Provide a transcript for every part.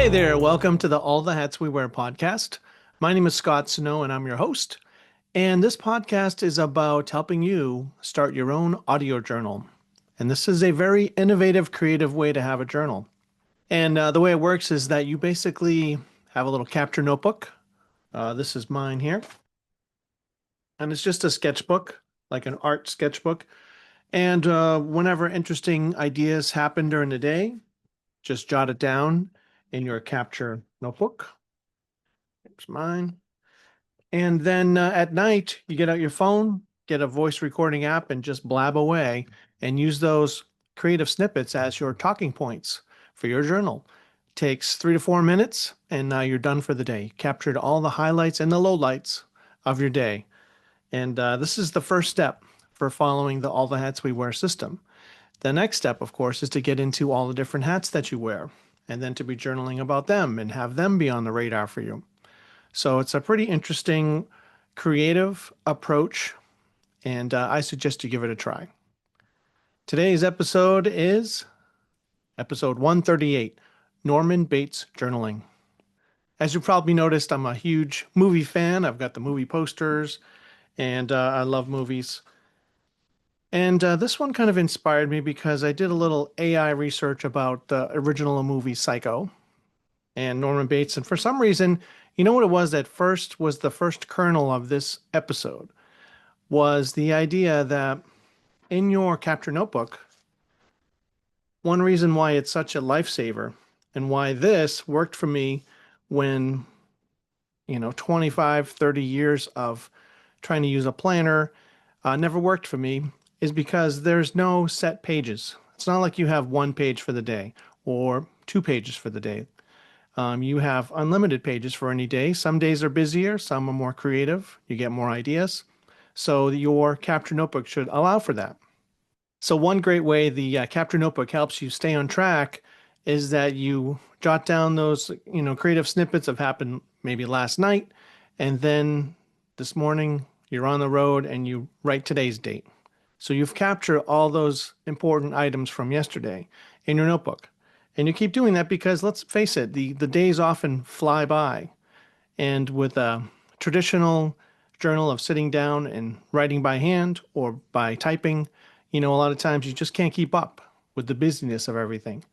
Hey there, welcome to the All the Hats We Wear podcast. My name is Scott Snow and I'm your host. And this podcast is about helping you start your own audio journal. And this is a very innovative, creative way to have a journal. And the way it works is that you basically have a little capture notebook. This is mine here. And it's just a sketchbook, like an art sketchbook. And whenever interesting ideas happen during the day, just jot it down in your capture notebook. Here's mine. And then at night, you get out your phone, get a voice recording app, and just blab away and use those creative snippets as your talking points for your journal. Takes 3 to 4 minutes, and now you're done for the day. Captured all the highlights and the lowlights of your day. And this is the first step for following the All the Hats We Wear system. The next step, of course, is to get into all the different hats that you wear, and then to be journaling about them and have them be on the radar for you. So it's a pretty interesting, creative approach, and I suggest you give it a try. Today's episode is episode 138, Norman Bates Journaling. As you probably noticed, I'm a huge movie fan. I've got the movie posters, and I love movies. And this one kind of inspired me because I did a little AI research about the original movie Psycho and Norman Bates. And for some reason, you know what it was that first was the first kernel of this episode was the idea that in your capture notebook, one reason why it's such a lifesaver and why this worked for me when, 25, 30 years of trying to use a planner never worked for me is because there's no set pages. It's not like you have one page for the day or 2 pages for the day. You have unlimited pages for any day. Some days are busier, some are more creative. You get more ideas. So your capture notebook should allow for that. So one great way the capture notebook helps you stay on track is that you jot down those, creative snippets that happened maybe last night, and then this morning you're on the road and you write today's date. So you've captured all those important items from yesterday in your notebook. And you keep doing that because let's face it, the days often fly by. And with a traditional journal of sitting down and writing by hand or by typing, a lot of times you just can't keep up with the busyness of everything.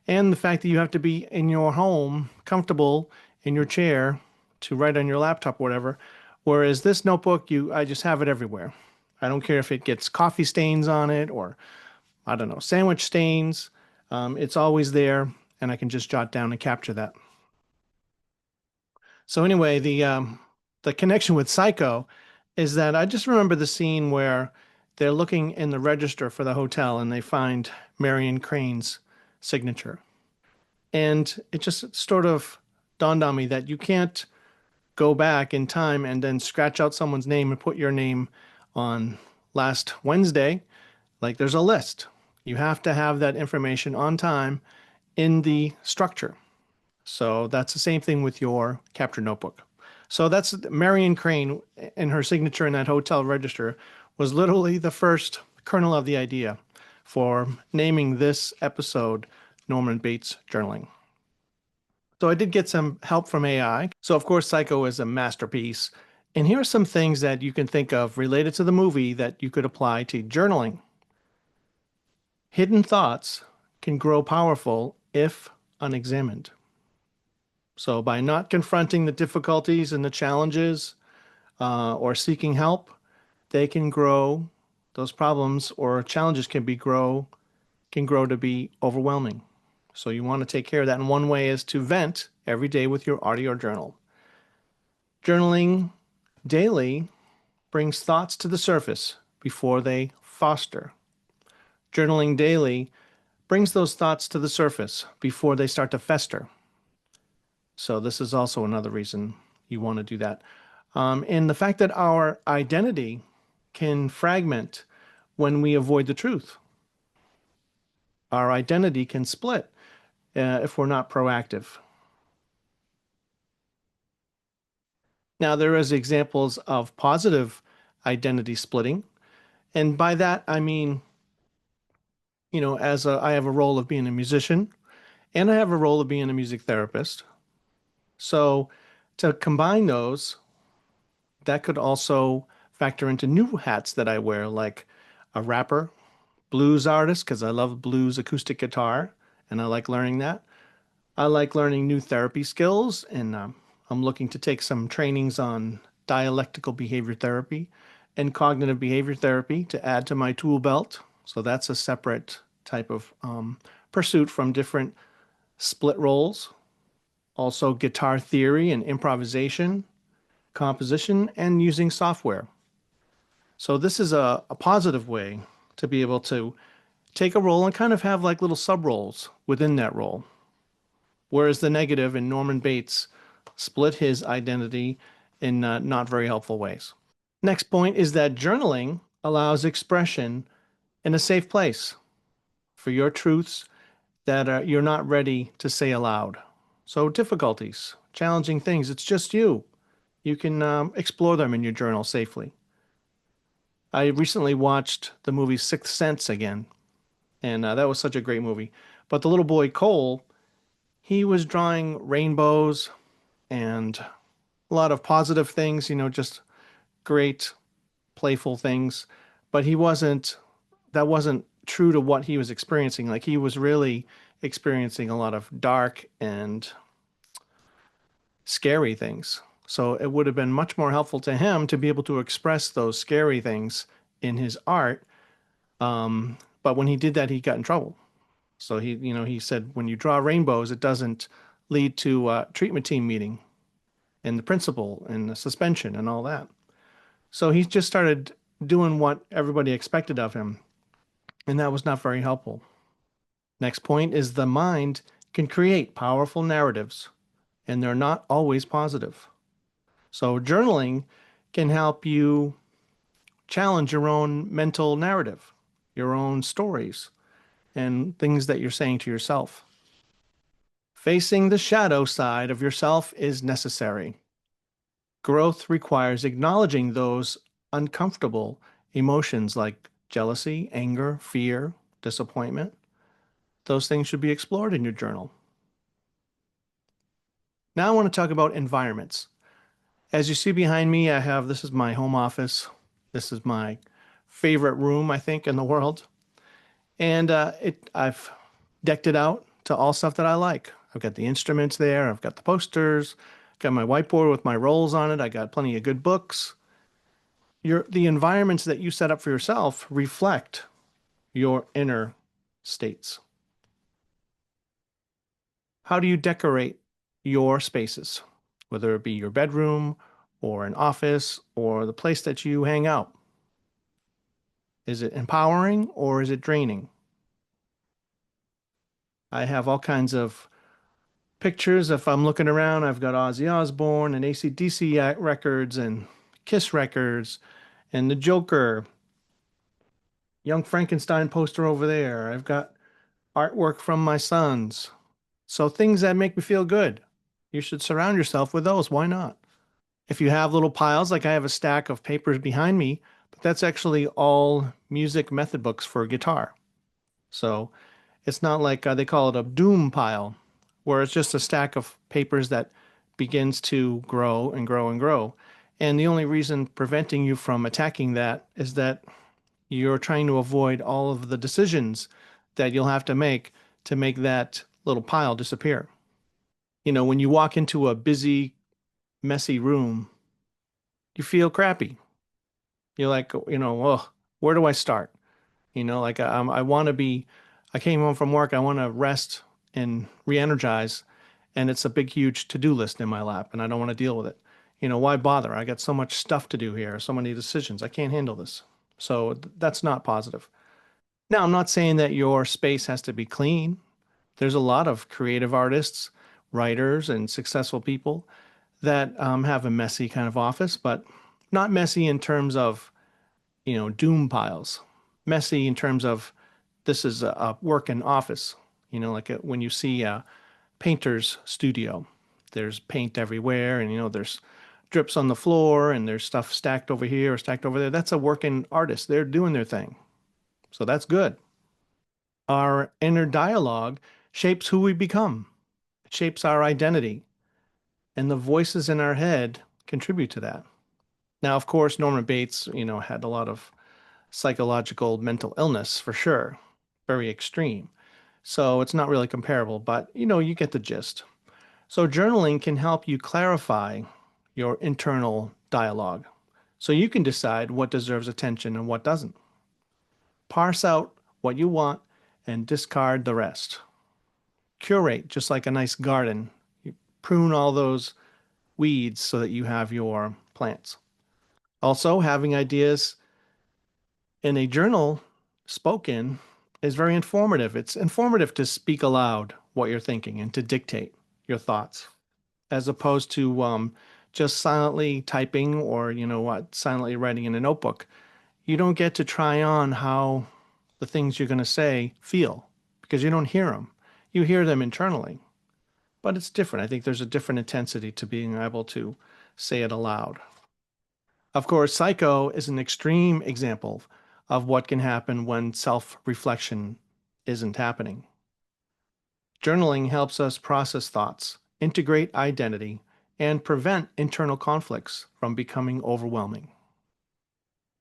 And the fact that you have to be in your home, comfortable in your chair to write on your laptop or whatever. Whereas this notebook, I just have it everywhere. I don't care if it gets coffee stains on it or, I don't know, sandwich stains. It's always there, and I can just jot down and capture that. So anyway, the connection with Psycho is that I just remember the scene where they're looking in the register for the hotel and they find Marion Crane's signature. And it just sort of dawned on me that you can't go back in time and then scratch out someone's name and put your name on last Wednesday. Like there's a list. You have to have that information on time in the structure. So that's the same thing with your capture notebook. So that's Marion Crane and her signature in that hotel register was literally the first kernel of the idea for naming this episode Norman Bates Journaling. So I did get some help from AI. So of course, Psycho is a masterpiece. And here are some things that you can think of related to the movie that you could apply to journaling. Hidden thoughts can grow powerful if unexamined. So by not confronting the difficulties and the challenges or seeking help, they can grow. Those problems or challenges can grow to be overwhelming. So you want to take care of that. And one way is to vent every day with your audio journal. Journaling daily brings thoughts to the surface before they foster. Journaling daily brings those thoughts to the surface before they start to fester. So this is also another reason you want to do that. And the fact that our identity can fragment when we avoid the truth. Our identity can split if we're not proactive. Now, there is examples of positive identity splitting. And by that, I mean, I have a role of being a musician. and I have a role of being a music therapist. So to combine those, that could also factor into new hats that I wear, like a rapper, blues artist, because I love blues acoustic guitar and I like learning that. I like learning new therapy skills, and I'm looking to take some trainings on dialectical behavior therapy and cognitive behavior therapy to add to my tool belt. So that's a separate type of pursuit from different split roles. Also, guitar theory and improvisation, composition, and using software. So this is a positive way to be able to take a role and kind of have like little sub roles within that role. Whereas the negative in Norman Bates split his identity in not very helpful ways. Next point is that journaling allows expression in a safe place for your truths that you're not ready to say aloud. So, difficulties, challenging things, it's just you. You can explore them in your journal safely. I recently watched the movie Sixth Sense again, and that was such a great movie. But the little boy Cole, he was drawing rainbows and a lot of positive things, just great, playful things. But that wasn't true to what he was experiencing. Like he was really experiencing a lot of dark and scary things. So it would have been much more helpful to him to be able to express those scary things in his art. But when he did that, he got in trouble. So he said, when you draw rainbows, it doesn't lead to a treatment team meeting and the principal and the suspension and all that. So he just started doing what everybody expected of him, and that was not very helpful. Next point is the mind can create powerful narratives, and they're not always positive. So journaling can help you challenge your own mental narrative, your own stories, and things that you're saying to yourself. Facing the shadow side of yourself is necessary. Growth requires acknowledging those uncomfortable emotions like jealousy, anger, fear, disappointment. Those things should be explored in your journal. Now I want to talk about environments. As you see behind me, this is my home office. This is my favorite room, I think, in the world. And I've decked it out to all stuff that I like. I've got the instruments there. I've got the posters. Got my whiteboard with my rolls on it. I got plenty of good books. The environments that you set up for yourself reflect your inner states. How do you decorate your spaces, whether it be your bedroom or an office or the place that you hang out? Is it empowering or is it draining? I have all kinds of pictures. If I'm looking around, I've got Ozzy Osbourne and AC/DC records and Kiss records and the Joker, Young Frankenstein poster over there. I've got artwork from my sons. So things that make me feel good. You should surround yourself with those. Why not? If you have little piles, like I have a stack of papers behind me, but that's actually all music method books for guitar. So it's not like they call it a doom pile, where it's just a stack of papers that begins to grow and grow and grow. And the only reason preventing you from attacking that is that you're trying to avoid all of the decisions that you'll have to make that little pile disappear. When you walk into a busy, messy room, you feel crappy. You're like, oh, where do I start? Like I want to be, I came home from work, I want to rest and re-energize, and it's a big, huge to-do list in my lap, and I don't want to deal with it. Why bother? I got so much stuff to do here, so many decisions. I can't handle this. So that's not positive. Now, I'm not saying that your space has to be clean. There's a lot of creative artists, writers, and successful people that have a messy kind of office, but not messy in terms of, doom piles. Messy in terms of this is a working office, like when you see a painter's studio, there's paint everywhere and, there's drips on the floor and there's stuff stacked over here or stacked over there. That's a working artist. They're doing their thing. So that's good. Our inner dialogue shapes who we become. It shapes our identity, and the voices in our head contribute to that. Now, of course, Norman Bates, had a lot of psychological mental illness for sure, very extreme. So it's not really comparable, but you get the gist. So journaling can help you clarify your internal dialogue so you can decide what deserves attention and what doesn't. Parse out what you want and discard the rest. Curate just like a nice garden. You prune all those weeds so that you have your plants. Also, having ideas in a journal spoken is very informative. It's informative to speak aloud what you're thinking and to dictate your thoughts, as opposed to just silently typing or, silently writing in a notebook. You don't get to try on how the things you're going to say feel because you don't hear them. You hear them internally, but it's different. I think there's a different intensity to being able to say it aloud. Of course, Psycho is an extreme example of what can happen when self-reflection isn't happening. Journaling helps us process thoughts, integrate identity, and prevent internal conflicts from becoming overwhelming.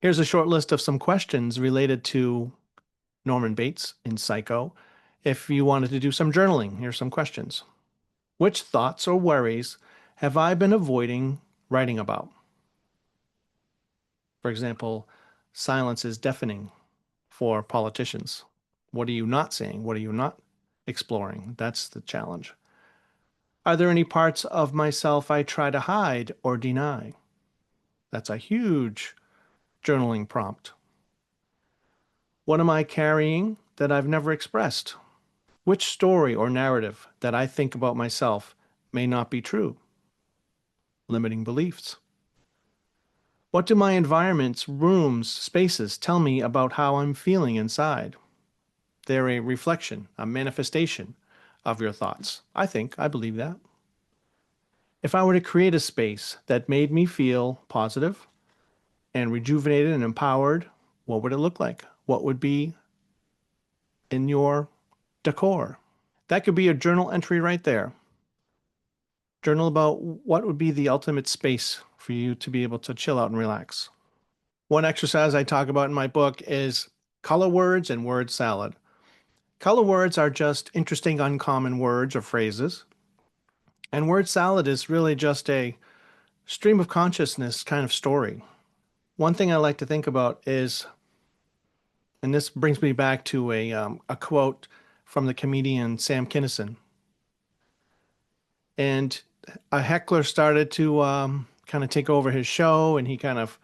Here's a short list of some questions related to Norman Bates in Psycho. If you wanted to do some journaling, here's some questions. Which thoughts or worries have I been avoiding writing about? For example, silence is deafening for politicians. What are you not saying? What are you not exploring? That's the challenge. Are there any parts of myself I try to hide or deny? That's a huge journaling prompt. What am I carrying that I've never expressed? Which story or narrative that I think about myself may not be true? Limiting beliefs. What do my environments, rooms, spaces tell me about how I'm feeling inside? They're a reflection, a manifestation of your thoughts. I believe that. If I were to create a space that made me feel positive and rejuvenated and empowered, what would it look like? What would be in your decor? That could be a journal entry right there. Journal about what would be the ultimate space for you to be able to chill out and relax. One exercise I talk about in my book is color words and word salad. Color words are just interesting, uncommon words or phrases. And word salad is really just a stream of consciousness kind of story. One thing I like to think about is, and this brings me back to a quote from the comedian Sam Kinison. And a heckler started to kind of take over his show, and he kind of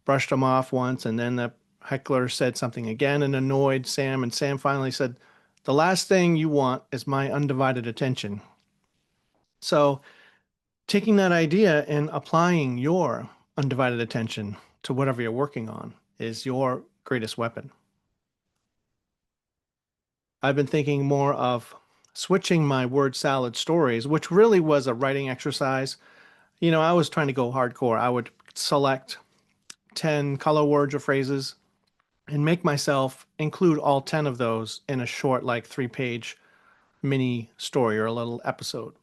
brushed him off once. And then the heckler said something again and annoyed Sam. And Sam finally said, "The last thing you want is my undivided attention." So taking that idea and applying your undivided attention to whatever you're working on is your greatest weapon. I've been thinking more of switching my word salad stories, which really was a writing exercise. I was trying to go hardcore. I would select 10 color words or phrases and make myself include all 10 of those in a short, like 3-page mini story or a little episode.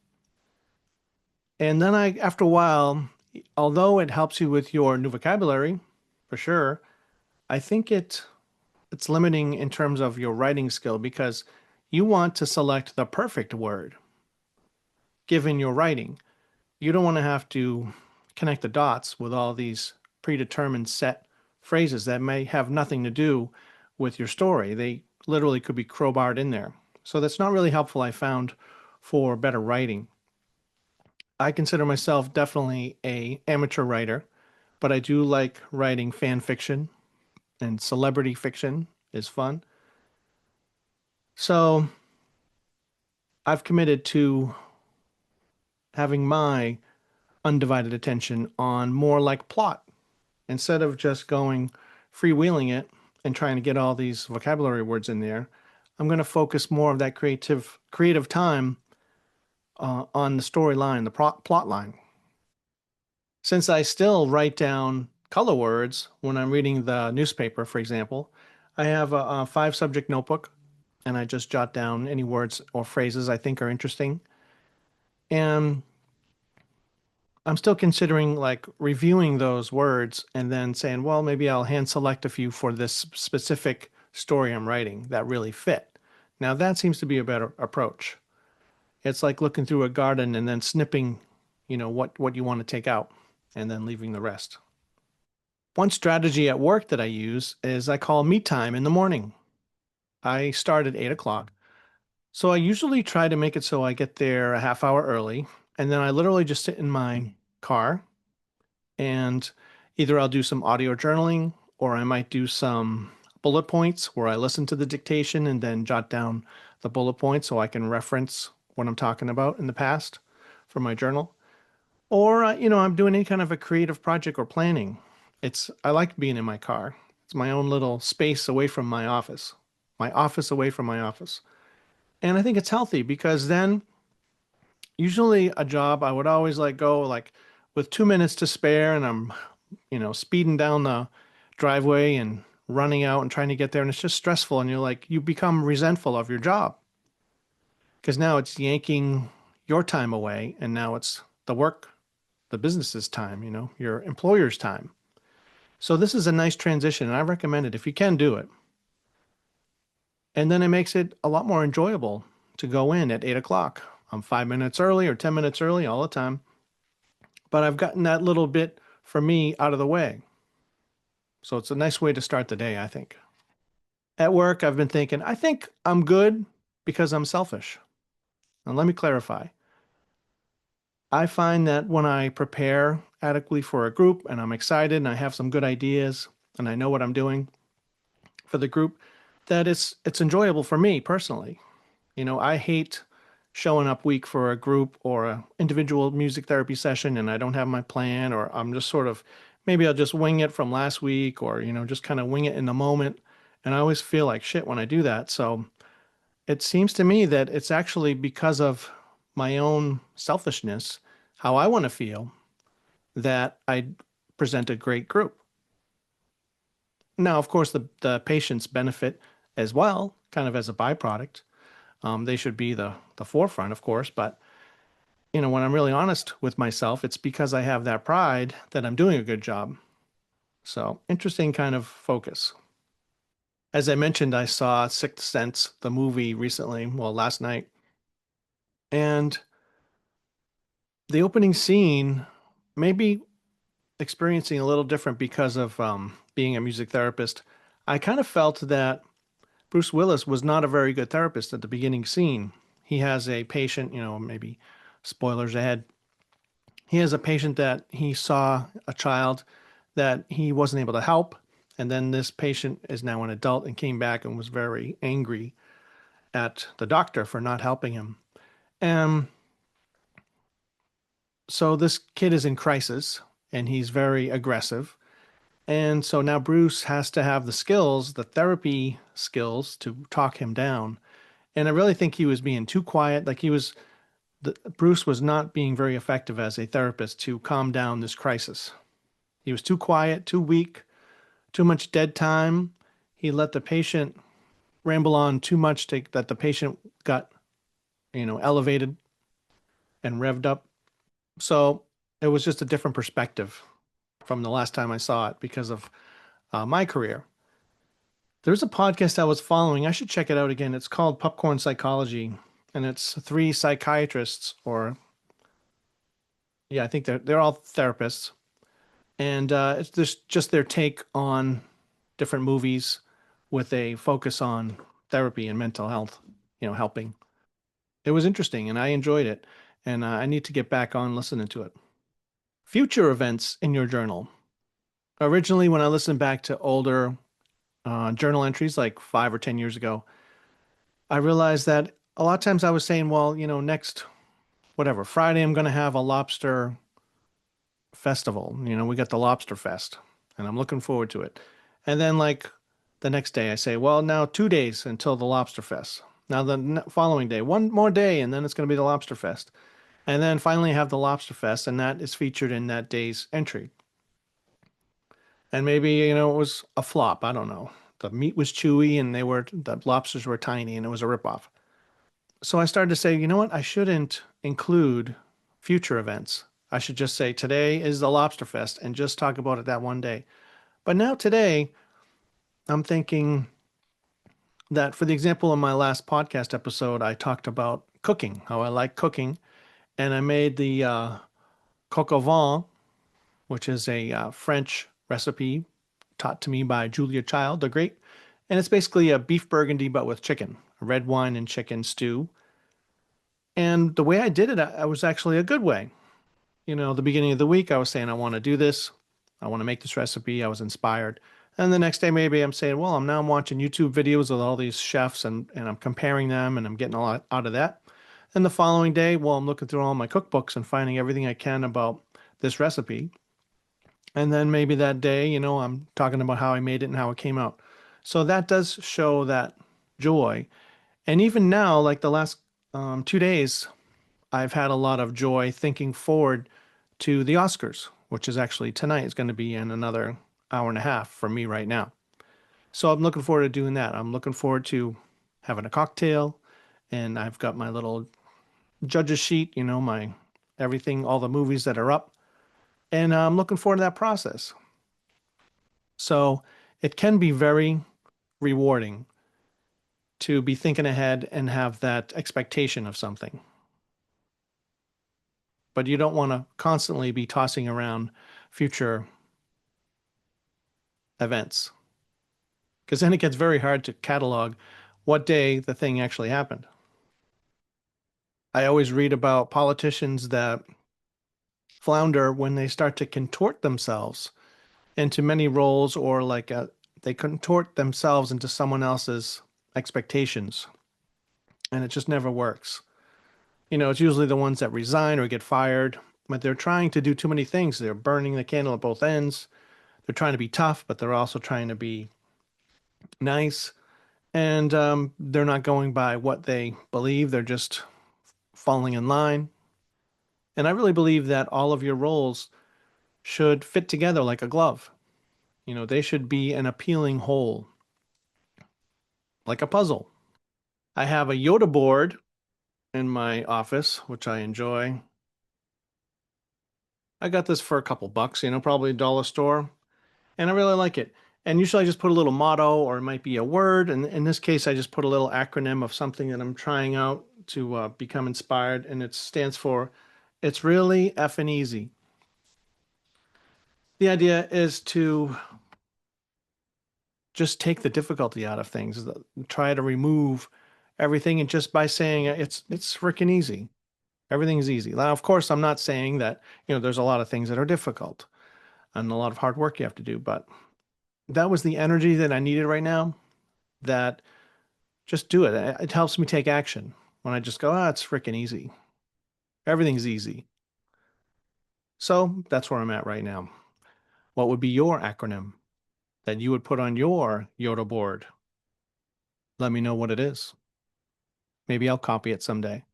And then after a while, although it helps you with your new vocabulary, for sure, I think it's limiting in terms of your writing skill because you want to select the perfect word given your writing. You don't want to have to connect the dots with all these predetermined set phrases that may have nothing to do with your story. They literally could be crowbarred in there. So that's not really helpful, I found, for better writing. I consider myself definitely a amateur writer, but I do like writing fan fiction, and celebrity fiction is fun. So I've committed to having my undivided attention on more like plot instead of just going freewheeling it and trying to get all these vocabulary words in there. I'm going to focus more of that creative time on the storyline, the plot line. Since I still write down color words when I'm reading the newspaper, for example, I have a 5-subject notebook. and I just jot down any words or phrases I think are interesting. And I'm still considering like reviewing those words and then saying, well, maybe I'll hand select a few for this specific story I'm writing that really fit. Now that seems to be a better approach. It's like looking through a garden and then snipping, what you want to take out and then leaving the rest. One strategy at work that I use is I call me time in the morning. I start at 8 o'clock. So I usually try to make it so I get there a half hour early. And then I literally just sit in my car and either I'll do some audio journaling or I might do some bullet points where I listen to the dictation and then jot down the bullet points so I can reference what I'm talking about in the past for my journal. Or, I'm doing any kind of a creative project or planning. I like being in my car. It's my own little space away from my office away from my office. And I think it's healthy because then usually a job I would always like go like with 2 minutes to spare and I'm, speeding down the driveway and running out and trying to get there. And it's just stressful. And you become resentful of your job because now it's yanking your time away. And now it's the business's time, your employer's time. So this is a nice transition, and I recommend it if you can do it. And then it makes it a lot more enjoyable to go in at 8 o'clock. I'm 5 minutes early or 10 minutes early all the time, but I've gotten that little bit for me out of the way. So it's a nice way to start the day, I think. At work, I've been thinking, I think I'm good because I'm selfish. And let me clarify. I find that when I prepare adequately for a group and I'm excited and I have some good ideas and I know what I'm doing for the group, that it's enjoyable for me personally. I hate showing up weak for a group or an individual music therapy session and I don't have my plan or I'm just sort of maybe I'll just wing it from last week or just kind of wing it in the moment. And I always feel like shit when I do that. So it seems to me that it's actually because of my own selfishness, how I want to feel, that I present a great group. Now, of course, the patients benefit as well, kind of as a byproduct. They should be the forefront, of course, but when I'm really honest with myself, it's because I have that pride that I'm doing a good job. So interesting kind of focus. As I mentioned, I saw Sixth Sense, the movie recently, well, last night, and the opening scene, maybe experiencing a little different because of being a music therapist. I kind of felt that Bruce Willis was not a very good therapist at the beginning scene. He has a patient, maybe spoilers ahead. He has a patient that he saw a child that he wasn't able to help. And then this patient is now an adult and came back and was very angry at the doctor for not helping him. And so this kid is in crisis and he's very aggressive. And so now Bruce has to have the skills, the therapy skills to talk him down. And I really think he was being too quiet. Bruce was not being very effective as a therapist to calm down this crisis. He was too quiet, too weak, too much dead time. He let the patient ramble on too much that the patient got, elevated and revved up. So it was just a different perspective from the last time I saw it because of my career. There's a podcast I was following. I should check it out again. It's called Popcorn Psychology, and it's three psychiatrists, or yeah, I think they're all therapists, and it's just their take on different movies with a focus on therapy and mental health. Helping. It was interesting, and I enjoyed it, and I need to get back on listening to it. Future events in your journal. Originally, when I listened back to older journal entries like 5 or 10 years ago, I realized that a lot of times I was saying, well, next, whatever, Friday, I'm going to have a lobster festival. We got the Lobster Fest, and I'm looking forward to it. And then, like, the next day, I say, well, now 2 days until the Lobster Fest. Now, the following day, one more day, and then it's going to be the Lobster Fest. And then finally, have the Lobster Fest, and that is featured in that day's entry. And maybe, it was a flop. I don't know. The meat was chewy and the lobsters were tiny and it was a ripoff. So I started to say, you know what? I shouldn't include future events. I should just say today is the Lobster Fest and just talk about it that one day. But now today, I'm thinking that for the example in my last podcast episode, I talked about cooking, how I like cooking, and I made the coq au vin, which is a French recipe taught to me by Julia Child, the great. And it's basically a beef burgundy, but with chicken, a red wine and chicken stew. And the way I did it, I was actually a good way. The beginning of the week, I was saying, I want to do this. I want to make this recipe. I was inspired. And the next day, maybe I'm saying, well, I'm watching YouTube videos with all these chefs and I'm comparing them and I'm getting a lot out of that. And the following day, well, I'm looking through all my cookbooks and finding everything I can about this recipe. And then maybe that day, I'm talking about how I made it and how it came out. So that does show that joy. And even now, like the last 2 days, I've had a lot of joy thinking forward to the Oscars, which is actually tonight. It's going to be in another hour and a half for me right now. So I'm looking forward to doing that. I'm looking forward to having a cocktail, and I've got my little judges sheet, my everything, all the movies that are up, and I'm looking forward to that process. So it can be very rewarding to be thinking ahead and have that expectation of something. But you don't want to constantly be tossing around future events because then it gets very hard to catalog what day the thing actually happened. I always read about politicians that flounder when they start to contort themselves into many roles or they contort themselves into someone else's expectations and it just never works. It's usually the ones that resign or get fired, but they're trying to do too many things. They're burning the candle at both ends. They're trying to be tough, but they're also trying to be nice. And they're not going by what they believe. They're just falling in line. And I really believe that all of your roles should fit together like a glove. They should be an appealing whole, like a puzzle. I have a Yoda board in my office, which I enjoy. I got this for a couple bucks, probably a dollar store, and I really like it. And usually I just put a little motto or it might be a word. And in this case, I just put a little acronym of something that I'm trying out to become inspired. And it stands for, it's really effing easy. The idea is to just take the difficulty out of things, try to remove everything. And just by saying it's freaking easy. Everything's easy. Now, of course, I'm not saying that, there's a lot of things that are difficult and a lot of hard work you have to do, but that was the energy that I needed right now. That just do it. It helps me take action when I just go, it's freaking easy. Everything's easy. So that's where I'm at right now. What would be your acronym that you would put on your Yoda board? Let me know what it is. Maybe I'll copy it someday.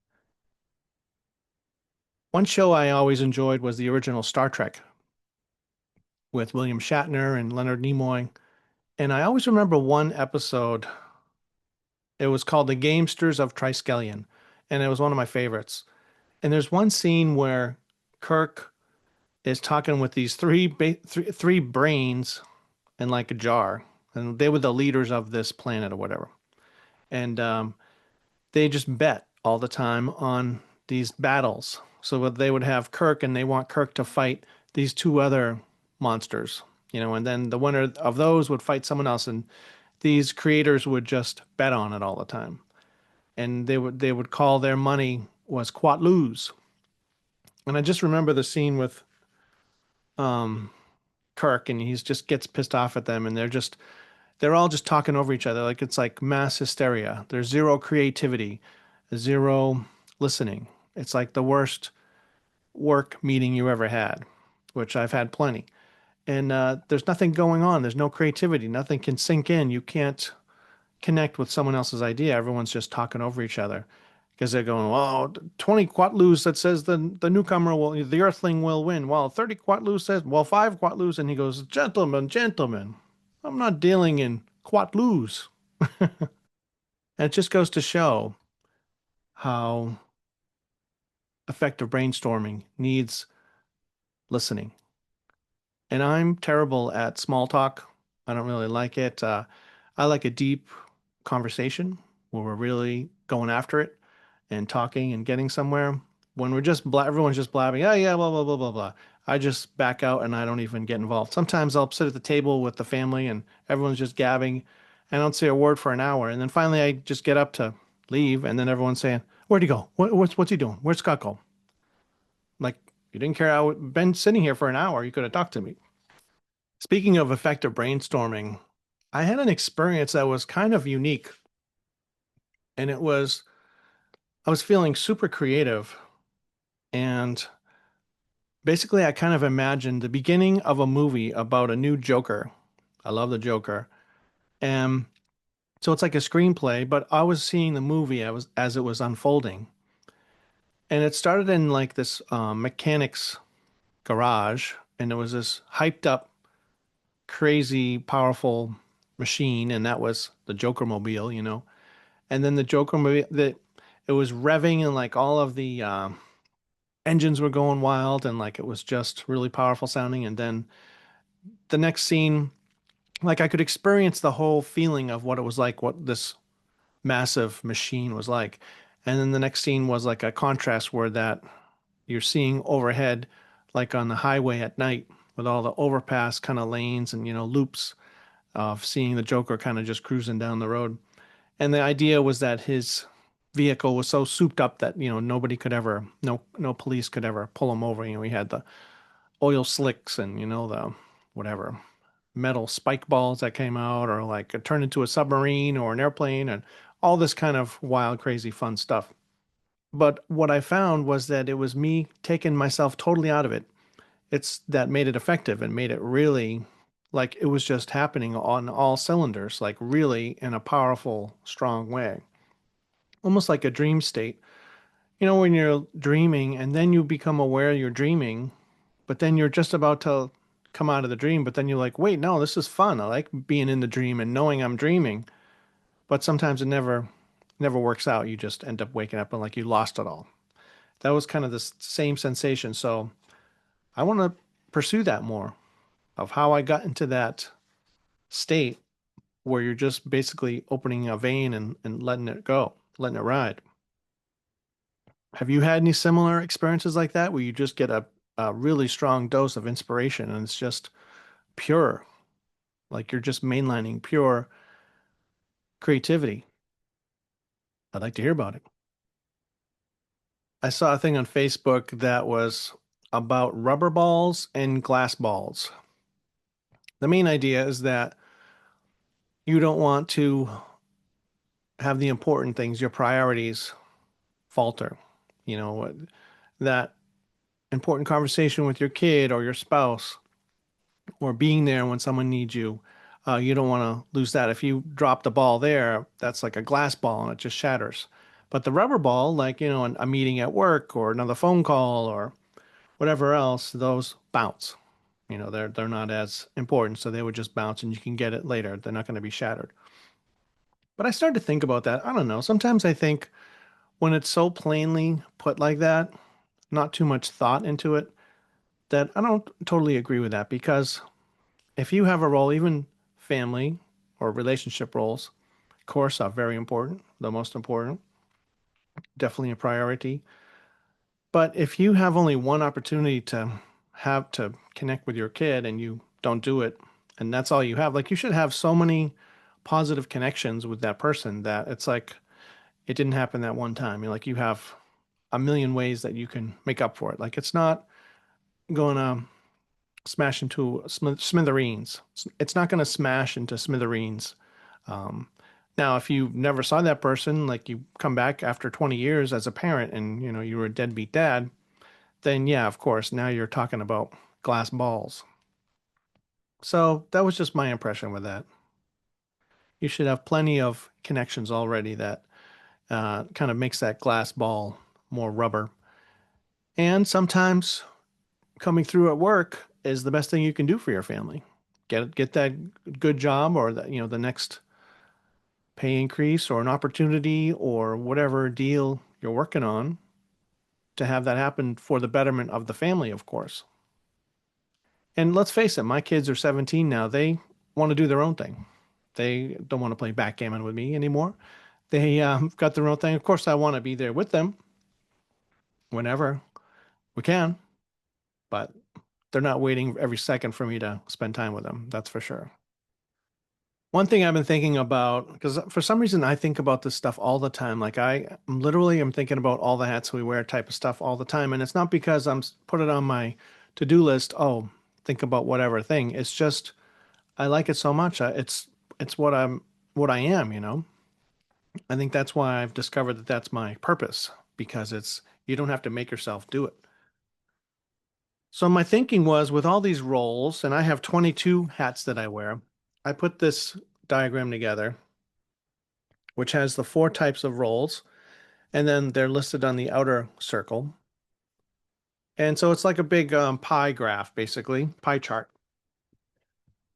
One show I always enjoyed was the original Star Trek with William Shatner and Leonard Nimoy. And I always remember one episode. It was called The Gamesters of Triskelion, and it was one of my favorites. And there's one scene where Kirk is talking with these three brains in like a jar, and they were the leaders of this planet or whatever. And they just bet all the time on these battles. So they would have Kirk, and they want Kirk to fight these two other monsters, and then the winner of those would fight someone else, and these creators would just bet on it all the time. And they would call their money was quatloos. And I just remember the scene with um, Kirk, and he just gets pissed off at them, and they're all just talking over each other like it's like mass hysteria. There's zero creativity, zero listening. It's like the worst work meeting you ever had, which I've had plenty. And there's nothing going on. There's no creativity. Nothing can sink in. You can't connect with someone else's idea. Everyone's just talking over each other because they're going, well, 20 quatloos that says the newcomer will, the earthling will win. Well, 30 quatloos says, well, 5 quatloos. And he goes, gentlemen, I'm not dealing in quat lose. And it just goes to show how effective brainstorming needs listening. And I'm terrible at small talk. I don't really like it. I like a deep conversation where we're really going after it and talking and getting somewhere. When we're just everyone's just blabbing, oh yeah, blah blah blah blah blah. I just back out and I don't even get involved. Sometimes I'll sit at the table with the family and everyone's just gabbing, and I don't say a word for an hour, and then finally I just get up to leave, and then everyone's saying, "Where'd he go? What's he doing? Where's Scott go?" Like, you didn't care. I've been sitting here for an hour. You could have talked to me. Speaking of effective brainstorming, I had an experience that was kind of unique, and it was I was feeling super creative, and basically I kind of imagined the beginning of a movie about a new Joker. I love the Joker. And so it's like a screenplay, but I was seeing the movie as it was unfolding. And it started in like this mechanic's garage, and it was this hyped up, crazy, powerful machine, and that was the Joker mobile, And then the Joker mobile that it was revving, and like all of the engines were going wild, and like it was just really powerful sounding. And then the next scene, like I could experience the whole feeling of what it was like, what this massive machine was like. And then the next scene was like a contrast where that you're seeing overhead, like on the highway at night with all the overpass kind of lanes and, loops of seeing the Joker kind of just cruising down the road. And the idea was that his vehicle was so souped up that, nobody could ever, no police could ever pull him over. He had the oil slicks and, the whatever metal spike balls that came out, or like it turned into a submarine or an airplane, and all this kind of wild, crazy, fun stuff. But what I found was that it was me taking myself totally out of it. It's that made it effective and made it really like it was just happening on all cylinders, like really in a powerful, strong way. Almost like a dream state. When you're dreaming and then you become aware you're dreaming, but then you're just about to come out of the dream, but then you're like, wait, no, this is fun. I like being in the dream and knowing I'm dreaming. But sometimes it never works out. You just end up waking up and like you lost it all. That was kind of the same sensation. So I want to pursue that more of how I got into that state where you're just basically opening a vein and letting it go, letting it ride. Have you had any similar experiences like that where you just get a really strong dose of inspiration and it's just pure, like you're just mainlining pure creativity? I'd like to hear about it. I saw a thing on Facebook that was about rubber balls and glass balls. The main idea is that you don't want to have the important things, your priorities falter. You know, that important conversation with your kid or your spouse, or being there when someone needs you. You don't want to lose that. If you drop the ball there, that's like a glass ball and it just shatters. But the rubber ball, like, a meeting at work or another phone call or whatever else, those bounce. They're not as important, so they would just bounce and you can get it later. They're not going to be shattered. But I started to think about that. I don't know. Sometimes I think when it's so plainly put like that, not too much thought into it, that I don't totally agree with that, because if you have a role, even family or relationship roles, of course, are very important, the most important, definitely a priority. But if you have only one opportunity to have to connect with your kid and you don't do it, and that's all you have, like you should have so many positive connections with that person that it's like it didn't happen that one time. Like you have a million ways that you can make up for it. Like it's not going to smash into smithereens. It's not going to smash into smithereens. Um, Now, if you never saw that person, like you come back after 20 years as a parent and you were a deadbeat dad, then yeah, of course, now you're talking about glass balls. So that was just my impression with that. You should have plenty of connections already that kind of makes that glass ball more rubber. And sometimes coming through at work is the best thing you can do for your family. get that good job or the next pay increase or an opportunity or whatever deal you're working on to have that happen for the betterment of the family, of course. And let's face it, my kids are 17 now. They want to do their own thing. They don't want to play backgammon with me anymore. They got their own thing. Of course, I want to be there with them whenever we can, but they're not waiting every second for me to spend time with them. That's for sure. One thing I've been thinking about, because for some reason I think about this stuff all the time. Like I literally am thinking about all the hats we wear type of stuff all the time. And it's not because put it on my to-do list. Oh, think about whatever thing. It's just I like it so much. It's what I am, you know. I think that's why I've discovered that that's my purpose because it's you don't have to make yourself do it. So my thinking was with all these roles, and I have 22 hats that I wear, I put this diagram together, which has the four types of roles, and then they're listed on the outer circle. And so it's like a big pie graph, basically, pie chart.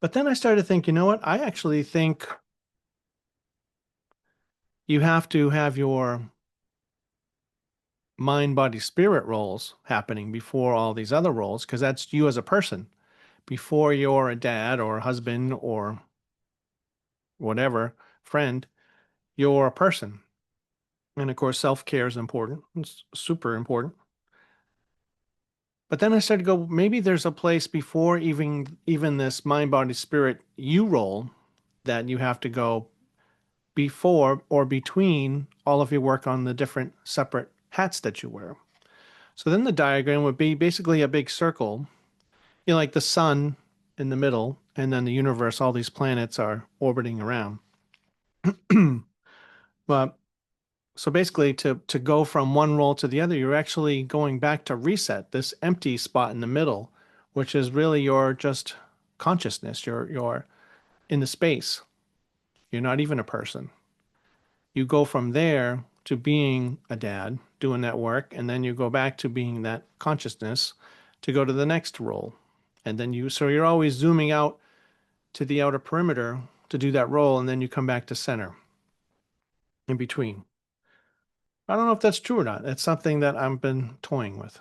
But then I started to think, you know what? I actually think you have to have your mind, body, spirit roles happening before all these other roles, because that's you as a person. Before you're a dad or a husband or whatever, friend, you're a person. And of course, self-care is important. It's super important. But then I started to go, maybe there's a place before even this mind, body, spirit you role that you have to go before or between all of your work on the different separate hats that you wear. So then the diagram would be basically a big circle, like the sun in the middle, and then the universe, all these planets are orbiting around. But so basically to go from one role to the other, you're actually going back to reset this empty spot in the middle, which is really your just consciousness. You're in the space. You're not even a person. You go from there to being a dad, doing that work, and then you go back to being that consciousness to go to the next role. And then so you're always zooming out to the outer perimeter to do that role, and then you come back to center in between. I don't know if that's true or not. It's something that I've been toying with.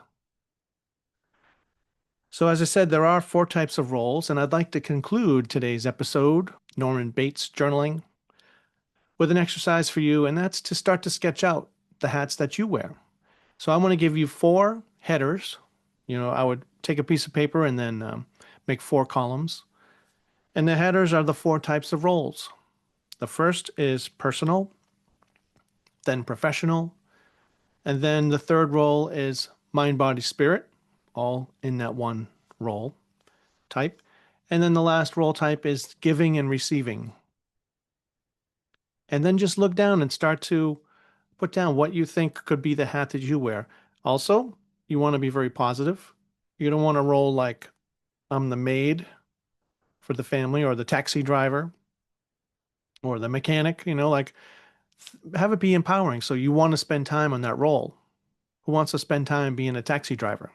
So, as I said, there are four types of roles, and I'd like to conclude today's episode, Norman Bates Journaling, with an exercise for you, and that's to start to sketch out the hats that you wear. So, I want to give you four headers. I would take a piece of paper and then make four columns. And the headers are the four types of roles. The first is personal, then professional, and then the third role is mind, body, spirit, all in that one role type. And then the last role type is giving and receiving. And then just look down and start to put down what you think could be the hat that you wear. Also, you want to be very positive. You don't want to roll like I'm the maid for the family or the taxi driver or the mechanic, like have it be empowering. So you want to spend time on that role. Who wants to spend time being a taxi driver?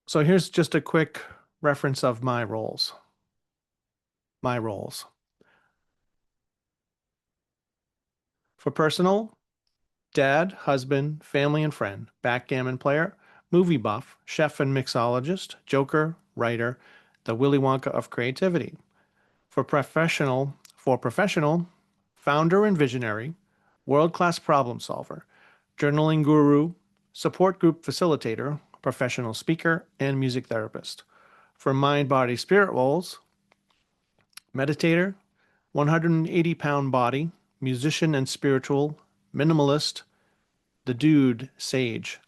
So here's just a quick reference of my roles. My roles. For personal, dad, husband, family and friend, backgammon player, movie buff, chef and mixologist, joker, writer, the Willy Wonka of creativity. For professional, founder and visionary, world-class problem solver, journaling guru, support group facilitator, professional speaker, and music therapist. For mind, body, spirit roles, meditator, 180-pound body, musician and spiritual, minimalist, the dude, sage.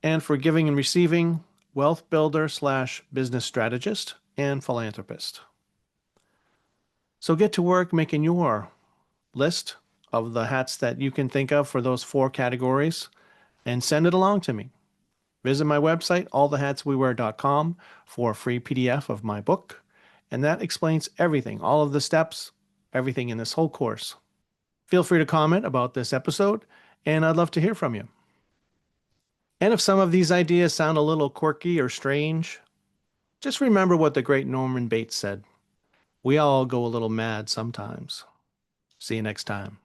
And for giving and receiving, wealth builder slash business strategist and philanthropist. So get to work making your list of the hats that you can think of for those four categories and send it along to me. Visit my website, allthehatswewear.com, for a free PDF of my book. And that explains everything, all of the steps, everything in this whole course. Feel free to comment about this episode, and I'd love to hear from you. And if some of these ideas sound a little quirky or strange, Just remember what the great Norman Bates said. We all go a little mad sometimes. See you next time.